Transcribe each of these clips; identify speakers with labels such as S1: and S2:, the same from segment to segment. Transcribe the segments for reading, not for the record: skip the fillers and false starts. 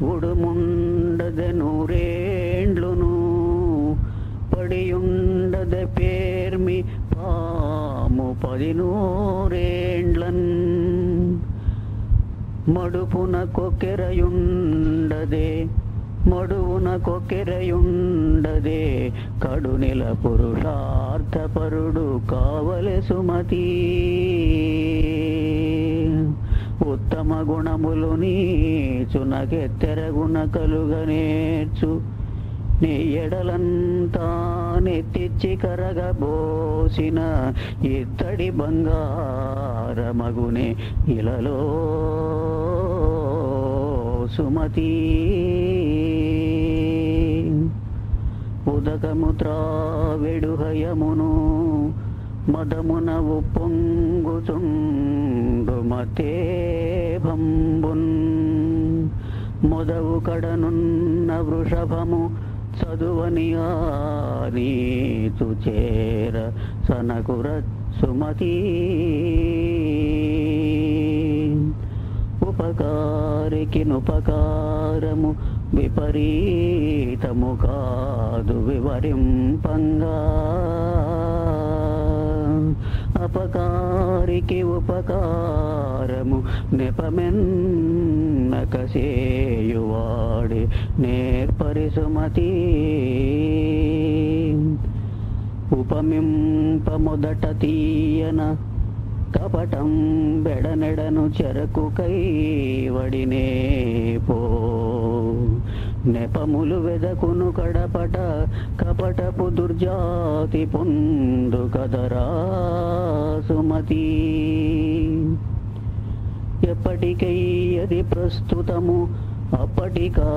S1: ఉడుముండదె నూరేండ్లును పడియుండదె పేర్మి పాము 10 నూరేండ్లన్ మడుపున కొక్కెరయుండదే కడునిల పురుషార్థపరుడు కావలె సుమతి ఉత్తమ గుణములు నీచునకెత్తెరగున కలుగనేర్చు నీ ఎడలంతా నెత్తిచ్చి కరగబోసిన ఇత్తడి బంగారమగునే ఇలలో సుమతి ఉదకముత్రావెడు హయమును మదమున ఉప్పొంగుచుండు మతే భంబున్ మొదవు కడనున్న వృషభము చదువని నీతు చేర సనకుర సుమతి ఉపకారికి నుపకారము విపరీతము కాదు వివరింపంగా అపకారికి ఉపకారము నెపమెన్నక సేయువాడే నేర్పరి సుమతి ఉపమింప మొదట తీయన కపటం బెడనెడను చెరకు కైవడినే పో నెపములు వెదకును కడపట కపటపు దుర్జాతి పొందు కదరా సుమతి ఎప్పటికయ్యది ప్రస్తుతము అప్పటికా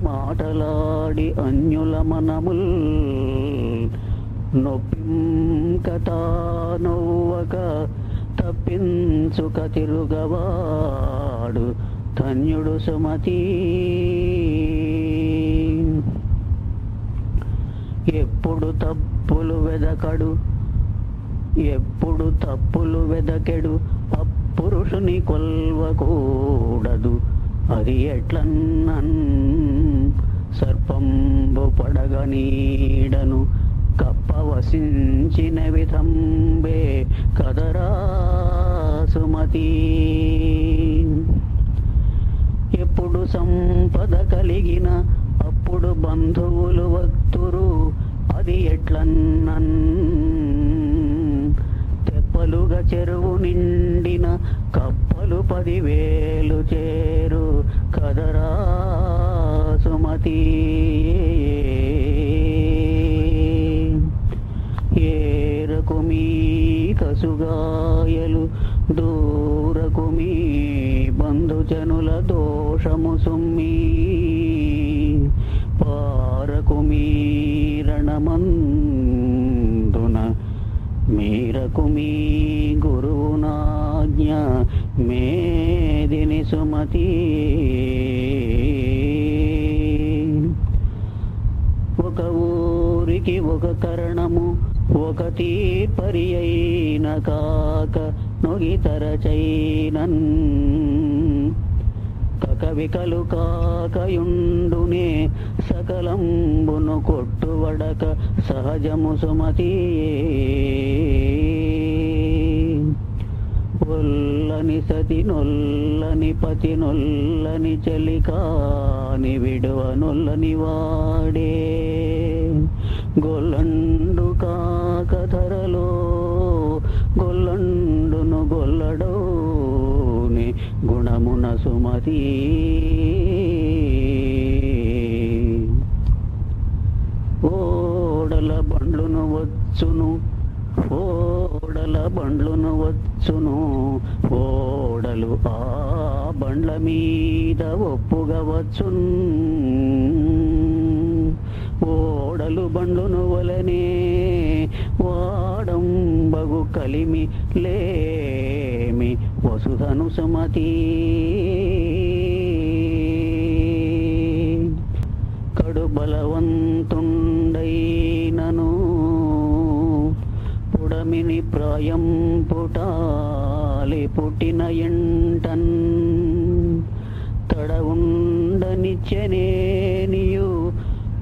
S1: మాటలాడి అన్యుల మనముల్ నొప్పింకతా నవ్వక తప్పించుక తిరుగవాడు ధన్యుడు సుమతి ఎప్పుడు తప్పులు వెదకెడు అపురుషుని కొల్వకూడదు అది ఎట్లన్నన్ సర్పంబు పడగనీడను కప్పవసించిన విధంబే కదరా సుమతి ఎప్పుడు సంపద కలిగిన అప్పుడు బంధువులు వత్తురు అది ఎట్లన్నన్ తెప్పలుగా చెరువు నిండిన కప్పలు 10,000 చేరు కదరా సుమతి ఏరకు మీ కసుగాయలు దూరకు మీ బంధుజనుల దోషము సుమ్మి పారకు మీ రణమందున మీరకు మీ గురువునాజ్ఞ మేదిని సుమతి ఒక ఊరికి ఒక కరణము ఒక తీర్పరి అయిన కాక నొగితర చైనన్ కకవికలు కాకయుండునే సకలంబును కొట్టువడక సహజము సుమతి ఒల్లని సతి నొల్లని పతి నొల్లని చలికాని విడువ నొల్లని వాడే గొల్లండు కాక ధరలో గొల్లండును గొల్లడోని గుణమున సుమతి ఓడల బండ్లును వచ్చును ఓడలు ఆ బండ్ల మీద ఒప్పుగా వచ్చున్ ఓడలు బండ్లును వలనే వాడంబగు కలిమి లేమి వసుధను సుమతి కడు బలవంతుండైనను పుడమిని ప్రాయం పుటాలి పుట్టిన ఎంటన్ తడవుండని నిచ్చనేనియు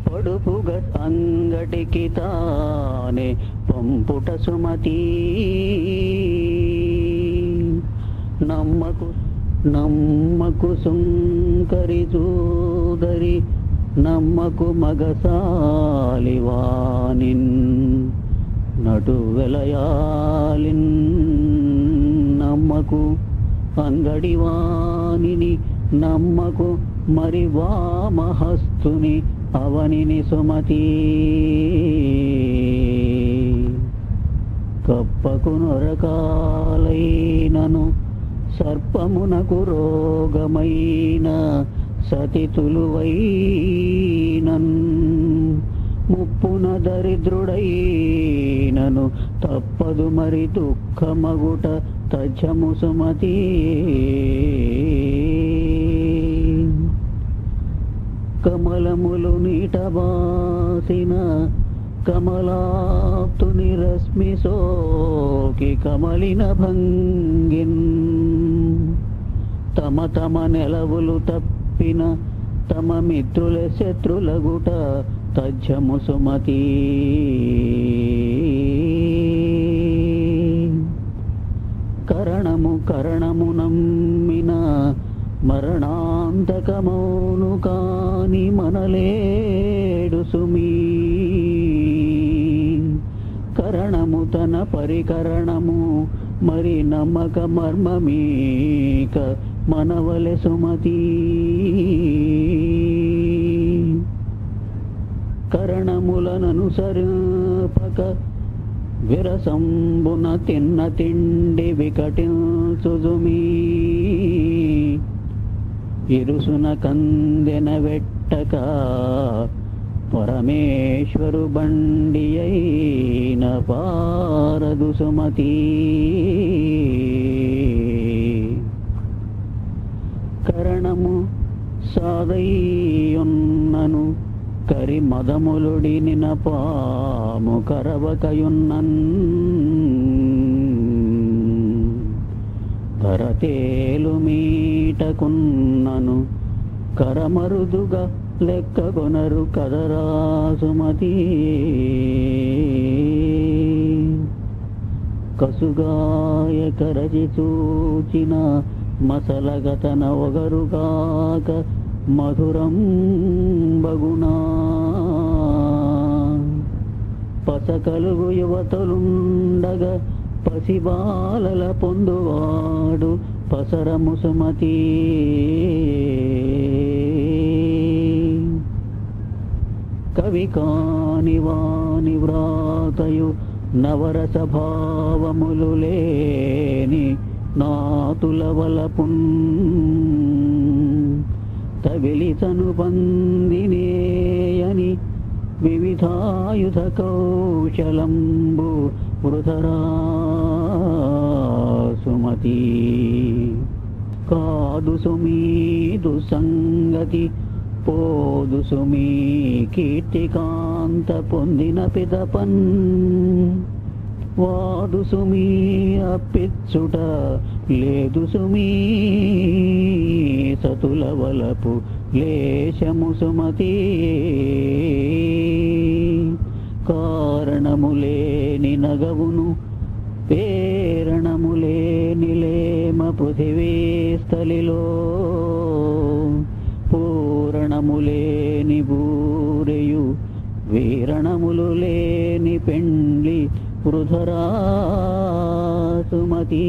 S1: పడుపుగ అంగటికి తానే పంపుట సుమతి. నమ్మకు సుంకరి చూదరి నమ్మకు మగసాలివానిన్ నటు వెలయాలిన్ నమ్మకు అంగడివానిని నమ్మకు మరి వామహస్తుని అవనిని సుమతి. కప్పకు నొరకాలైనను సర్పమునకు రోగమైన సతితులువైనన్ ముప్పున దరిద్రుడైనను తప్పదు మరి దుఃఖమగుట తజ్జము సుమతి. కమలములు నీటబాసిన కమలాప్తుని రశ్మి సోకి కమలిన భంగిన్ తమ తమ నెలవులు తప్పిన తమ మిత్రుల శత్రులగుట తజ్జము సుమతి. కరణము నమ్మిన మరణాంతకమౌను కాని మనలేడు సుమీ. కరణము తన పరికరణము మరి నమ్మక మర్మమీక మనవలె సుమతి. కరణములననుసరింపక విరసంబున తిన్న తిండి వికటించుజుమీ. ఇరుసున కందెన వెట్టక పరమేశ్వరు బండి అయిన పారదు సుమతి. కరణము సాదయ్యున్నను కరి మదములుడినిన పాము కరవకయున్నన్ ధరతేలు మీటకున్నను కరమరుదుగా లెక్కగొనరు కదరా సుమతి. కసుగాయ కరచి చూచిన మసలగతన ఒగరుగాక మధురం బగునా. పసకలుగు యువతలుండగా పసిబాలల పొందువాడు పసరము సుమతి. కవి కాని వాని వ్రాతయు నవరస భావములు లేని నాతుల వలపున్ తవిలితను పందినేయని వివిధాయుధ కౌశలంబు వృధరా సుమతి. కాదు సుమీదు సంగతి పోదు సుమీ కీర్తికాంత పొందిన పిదపన్ వాదు సుమీ అప్పిచ్చుట లేదు సుమీ సతుల వలపు లేశము సుమతి. కారణములేని నగవును పేరణములేని లేమ పృథివీ స్థలిలో పూరణములేని బూరెయు వీరణములు లేని పెండ్లి వృధరా సుమతి.